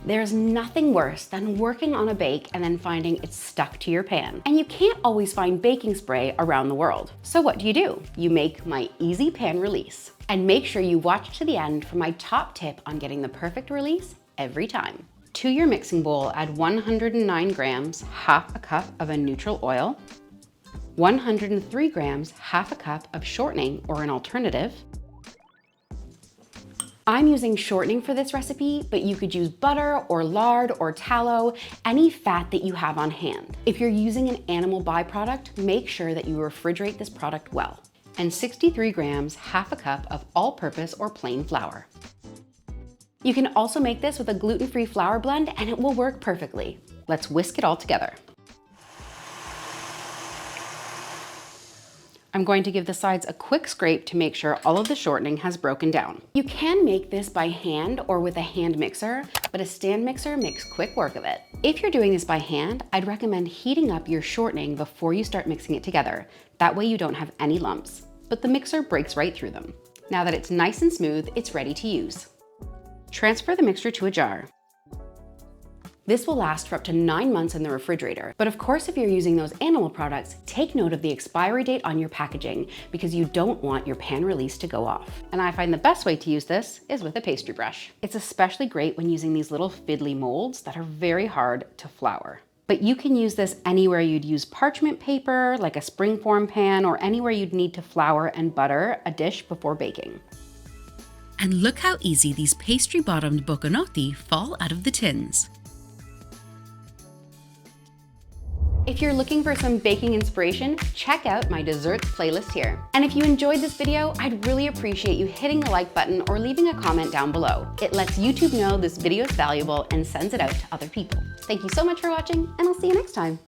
There's nothing worse than working on a bake and then finding it's stuck to your pan. And you can't always find baking spray around the world. So what do? You make my easy pan release. And make sure you watch to the end for my top tip on getting the perfect release every time. To your mixing bowl, add 109 grams, half a cup of a neutral oil, 103 grams, half a cup of shortening or an alternative. I'm using shortening for this recipe, but you could use butter or lard or tallow, any fat that you have on hand. If you're using an animal byproduct, make sure that you refrigerate this product well. And 63 grams, half a cup of all-purpose or plain flour. You can also make this with a gluten-free flour blend and it will work perfectly. Let's whisk it all together. I'm going to give the sides a quick scrape to make sure all of the shortening has broken down. You can make this by hand or with a hand mixer, but a stand mixer makes quick work of it. If you're doing this by hand, I'd recommend heating up your shortening before you start mixing it together. That way you don't have any lumps, but the mixer breaks right through them. Now that it's nice and smooth, it's ready to use. Transfer the mixture to a jar. This will last for up to 9 months in the refrigerator. But of course, if you're using those animal products, take note of the expiry date on your packaging because you don't want your pan release to go off. And I find the best way to use this is with a pastry brush. It's especially great when using these little fiddly molds that are very hard to flour. But you can use this anywhere you'd use parchment paper, like a springform pan, or anywhere you'd need to flour and butter a dish before baking. And look how easy these pastry-bottomed bocconotti fall out of the tins. If you're looking for some baking inspiration, check out my desserts playlist here. And if you enjoyed this video, I'd really appreciate you hitting the like button or leaving a comment down below. It lets YouTube know this video is valuable and sends it out to other people. Thank you so much for watching, and I'll see you next time.